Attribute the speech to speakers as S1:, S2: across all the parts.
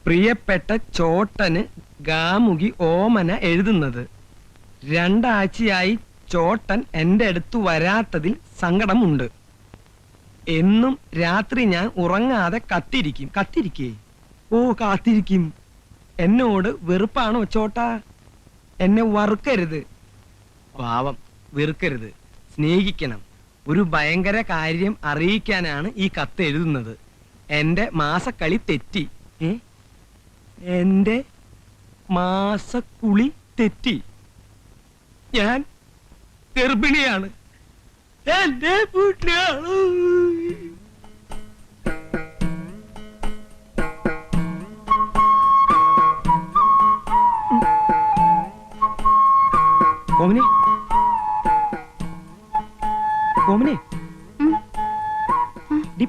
S1: പ്രിയപ്പെട്ട ചോട്ടന് ഗാമുകി ഓമന എഴുതുന്നത്. 2 ആഴ്ചയായി ചോട്ടൻ എന്റെ അടുത്ത് വരാത്തതിൽ സങ്കടമുണ്ട്. എന്നും രാത്രി ഞാൻ ഉറങ്ങാതെ കാത്തിരിക്കും. എന്നോട് വെറുപ്പാണോ ചോട്ടാ? എന്നെ വറുക്കരുത്. പാവം, വെറുക്കരുത്, സ്നേഹിക്കണം. ഒരു ഭയങ്കര കാര്യം അറിയിക്കാനാണ് ഈ കത്ത് എഴുതുന്നത്. എന്റെ മാസക്കളി തെറ്റി. എന്റെ മാസക്കുളി തെറ്റി. ഞാൻ ഗർഭിണിയാണ്. എന്റെ വീട്ടിലാണ്.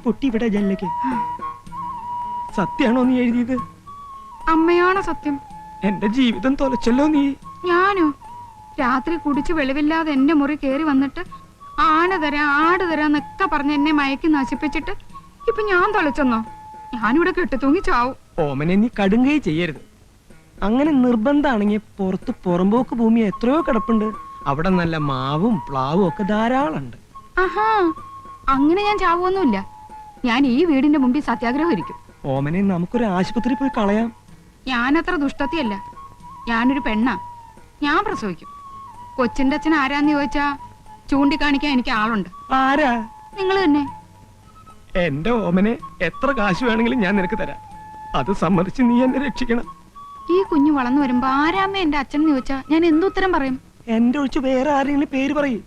S1: പൊട്ടി ഇവിടെ ജനലേക്ക്. സത്യാണോ നീ എഴുതിയത്?
S2: അമ്മയാണോ സത്യം?
S1: എന്റെ ജീവിതം തൊലച്ചല്ലോ നീ.
S2: ഞാനോ? രാത്രി കുടിച്ച് വെളിവില്ലാതെ എന്റെ മുറി കേറി വന്നിട്ട് ആട് തരാന്നൊക്കെ പറഞ്ഞ് എന്നെ മയക്കി നശിപ്പിച്ചിട്ട് ഇപ്പൊ ഞാൻ തൊലച്ചെന്നോ? ഞാനിവിടെ കെട്ടിത്തൂങ്ങി ചാവും.
S1: ഓമനെ, നീ കടുങ്കൈ ചെയ്യരുത്. അങ്ങനെ നിർബന്ധാണെങ്കിൽ പുറത്ത് പുറമ്പോക്ക് ഭൂമി എത്രയോ കിടപ്പുണ്ട്. അവിടെ നല്ല മാവും പ്ലാവും ഒക്കെ ധാരാളമുണ്ട്.
S2: ആഹാ, അങ്ങനെ ഞാൻ ചാവുമൊന്നുമില്ല. ഞാൻ ഈ വീടിന്റെ മുമ്പിൽ സത്യാഗ്രഹം ഇരിക്കും.
S1: ഓമനെ, നമുക്കൊരു ആശുപത്രി പോയി കളയാം.
S2: ഞാനത്ര ദുഷ്ടത്തിയല്ല. ഞാനൊരു പെണ്ണാ. ഞാൻ പ്രസവിക്കും. കൊച്ചിന്റെ അച്ഛൻ ആരാന്ന് ചോദിച്ചാ ചൂണ്ടിക്കാണിക്കാൻ എനിക്ക് ആളുണ്ട്.
S1: ആരാ?
S2: നിങ്ങൾ തന്നെ.
S1: എന്റെ ഓമനെ, എത്ര കാശ് വേണമെങ്കിലും ഞാൻ നിനക്ക് തരാം. അത് സമ്മതിച്ച് നീ എന്നെ രക്ഷിക്കണം.
S2: ഈ കുഞ്ഞു വളർന്നു വരുമ്പോ ആരാമ്മ എന്റെ അച്ഛൻ ചോദിച്ചാ ഞാൻ എന്തുത്തരം പറയും?
S1: എന്റെ ഒഴിച്ച് വേറെ ആരെങ്കിലും പേര് പറയും.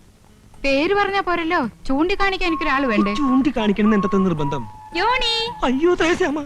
S2: പേര് പറഞ്ഞാ പോരല്ലോ, ചൂണ്ടിക്കാണിക്കാൻ എനിക്കൊരാള് വേണ്ടേ?
S1: ചൂണ്ടിക്കാണിക്കണം എന്തത്തെ നിർബന്ധം?
S2: യോണി.
S1: അയ്യോ തേശാമ്മ.